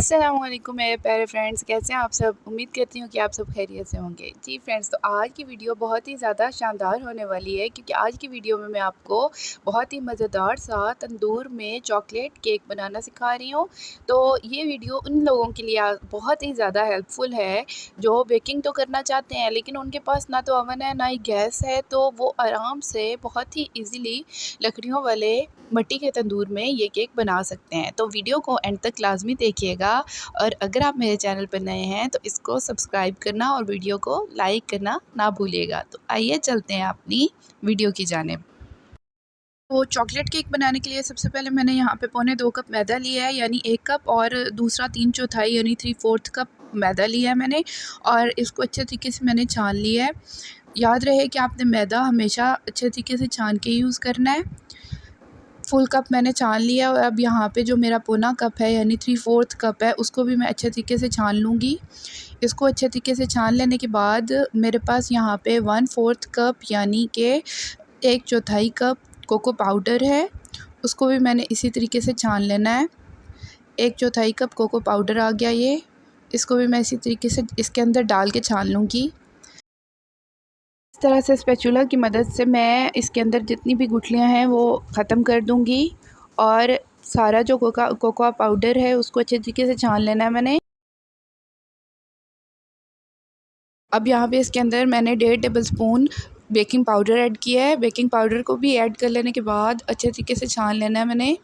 अस्सलाम वालेकुम मेरे प्यारे फ्रेंड्स, कैसे हैं आप सब। उम्मीद करती हूँ कि आप सब खैरियत से होंगे। जी फ्रेंड्स, तो आज की वीडियो बहुत ही ज़्यादा शानदार होने वाली है, क्योंकि आज की वीडियो में मैं आपको बहुत ही मज़ेदार सा तंदूर में चॉकलेट केक बनाना सिखा रही हूँ। तो ये वीडियो उन लोगों के लिए बहुत ही ज़्यादा हेल्पफुल है जो बेकिंग तो करना चाहते हैं, लेकिन उनके पास ना तो ओवन है ना ही गैस है, तो वो आराम से बहुत ही ईज़िली लकड़ियों वाले मिट्टी के तंदूर में ये केक बना सकते हैं। तो वीडियो को एंड तक लाजमी देखिएगा, और अगर आप मेरे चैनल पर नए हैं तो इसको सब्सक्राइब करना और वीडियो को लाइक करना ना भूलिएगा। तो आइए चलते हैं अपनी वीडियो की जानिब। तो चॉकलेट केक बनाने के लिए सबसे पहले मैंने यहाँ पे पौने 2 कप मैदा लिया है, यानी 1 कप, और दूसरा 3/4 यानी 3/4 कप मैदा लिया है मैंने, और इसको अच्छे तरीके से मैंने छान लिया है। याद रहे कि आपने मैदा हमेशा अच्छे तरीके से छान के यूज़ करना है। फुल कप मैंने छान लिया, और अब यहाँ पे जो मेरा पौना कप है यानी 3/4 कप है, उसको भी मैं अच्छे तरीके से छान लूँगी। इसको अच्छे तरीके से छान लेने के बाद मेरे पास यहाँ पे 1/4 कप यानी कि 1/4 कप कोको पाउडर है, उसको भी मैंने इसी तरीके से छान लेना है। 1/4 कप कोको पाउडर आ गया ये, इसको भी मैं इसी तरीके से इसके अंदर डाल के छान लूँगी। इस तरह से स्पैचुला की मदद से मैं इसके अंदर जितनी भी गुठलियाँ हैं वो ख़त्म कर दूँगी, और सारा जो कोकोआ पाउडर है उसको अच्छे तरीके से छान लेना है मैंने। अब यहाँ पे इसके अंदर मैंने 1.5 table spoon baking powder add किया है। बेकिंग पाउडर को भी ऐड कर लेने के बाद अच्छे तरीके से छान लेना है मैंने।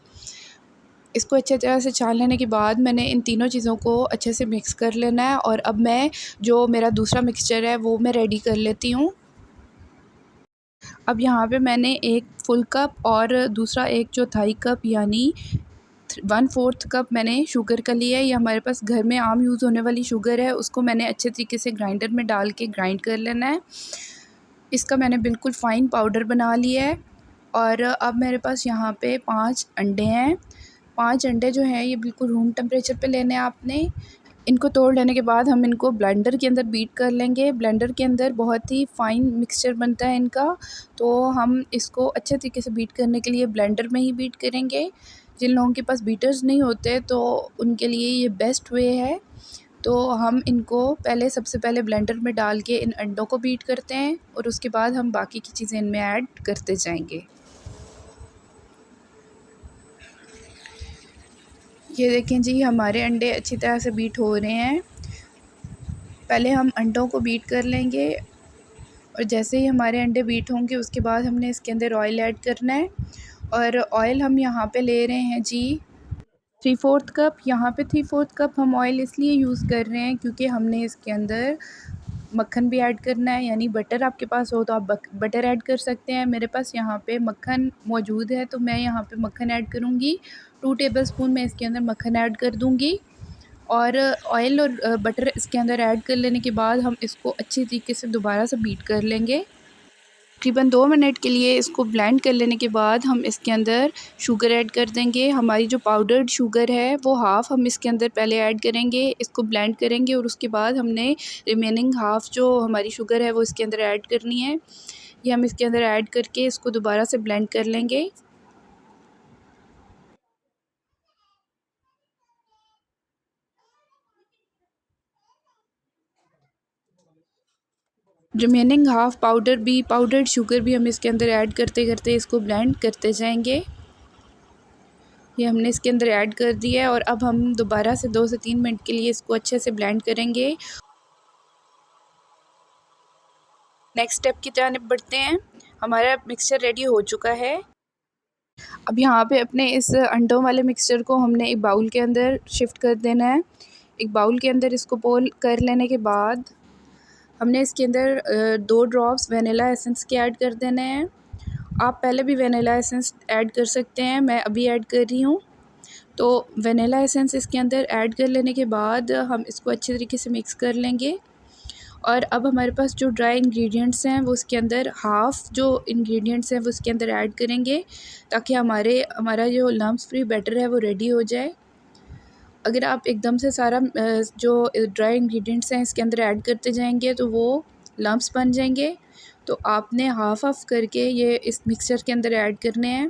इसको अच्छे तरह से छान लेने के बाद मैंने इन तीनों चीज़ों को अच्छे से मिक्स कर लेना है, और अब मैं जो मेरा दूसरा मिक्सचर है वो मैं रेडी कर लेती हूँ। अब यहाँ पे मैंने 1 फुल कप और दूसरा 1/4 कप यानी 1/4 कप मैंने शुगर का लिया है। ये हमारे पास घर में आम यूज़ होने वाली शुगर है, उसको मैंने अच्छे तरीके से ग्राइंडर में डाल के ग्राइंड कर लेना है। इसका मैंने बिल्कुल फ़ाइन पाउडर बना लिया है। और अब मेरे पास यहाँ पे 5 अंडे हैं। 5 अंडे जो हैं ये बिल्कुल रूम टेम्परेचर पे लेने हैं आपने। इनको तोड़ लेने के बाद हम इनको ब्लेंडर के अंदर बीट कर लेंगे। ब्लेंडर के अंदर बहुत ही फ़ाइन मिक्सचर बनता है इनका, तो हम इसको अच्छे तरीके से बीट करने के लिए ब्लेंडर में ही बीट करेंगे। जिन लोगों के पास बीटर्स नहीं होते तो उनके लिए ये बेस्ट वे है। तो हम इनको सबसे पहले ब्लेंडर में डाल के इन अंडों को बीट करते हैं, और उसके बाद हम बाकी की चीज़ें इनमें ऐड करते जाएंगे। ये देखें जी, हमारे अंडे अच्छी तरह से बीट हो रहे हैं। पहले हम अंडों को बीट कर लेंगे, और जैसे ही हमारे अंडे बीट होंगे उसके बाद हमने इसके अंदर ऑयल ऐड करना है। और ऑयल हम यहाँ पे ले रहे हैं जी 3/4 कप। यहाँ पे 3/4 कप हम ऑयल इसलिए यूज़ कर रहे हैं क्योंकि हमने इसके अंदर मक्खन भी ऐड करना है, यानी बटर आपके पास हो तो आप बटर ऐड कर सकते हैं। मेरे पास यहाँ पे मक्खन मौजूद है तो मैं यहाँ पे मक्खन ऐड करूँगी। 2 टेबल स्पून मैं इसके अंदर मक्खन ऐड कर दूँगी, और ऑयल और बटर इसके अंदर ऐड कर लेने के बाद हम इसको अच्छी तरीके से दोबारा से बीट कर लेंगे। तकरीबन 2 मिनट के लिए इसको ब्लेंड कर लेने के बाद हम इसके अंदर शुगर ऐड कर देंगे। हमारी जो पाउडर्ड शुगर है वो हाफ़ हम इसके अंदर पहले ऐड करेंगे, इसको ब्लेंड करेंगे, और उसके बाद हमने रिमेनिंग हाफ़ जो हमारी शुगर है वो इसके अंदर ऐड करनी है। ये हम इसके अंदर ऐड करके इसको दोबारा से ब्लेंड कर लेंगे। रिमेनिंग हाफ़ पाउडर्ड शुगर भी हम इसके अंदर ऐड करते करते इसको ब्लेंड करते जाएंगे। ये हमने इसके अंदर ऐड कर दिया है, और अब हम दोबारा से 2 से 3 मिनट के लिए इसको अच्छे से ब्लेंड करेंगे। नेक्स्ट स्टेप की जानिब बढ़ते हैं। हमारा मिक्सचर रेडी हो चुका है। अब यहाँ पे अपने इस अंडों वाले मिक्सचर को हमने एक बाउल के अंदर शिफ्ट कर देना है। एक बाउल के अंदर इसको पोल कर लेने के बाद हमने इसके अंदर 2 ड्रॉप्स वनीला एसेंस के ऐड कर देने हैं। आप पहले भी वनीला एसेंस ऐड कर सकते हैं, मैं अभी ऐड कर रही हूँ। तो वनीला एसेंस इसके अंदर ऐड कर लेने के बाद हम इसको अच्छे तरीके से मिक्स कर लेंगे। और अब हमारे पास जो ड्राई इंग्रेडिएंट्स हैं वो उसके अंदर हाफ़ जो इंग्रेडिएंट्स हैं वो उसके अंदर ऐड करेंगे, ताकि हमारा जो लम्स फ्री बैटर है वो रेडी हो जाए। अगर आप एकदम से सारा जो ड्राई इंग्रेडिएंट्स हैं इसके अंदर ऐड करते जाएंगे तो वो लम्स बन जाएंगे। तो आपने हाफ़ करके ये इस मिक्सचर के अंदर ऐड करने हैं।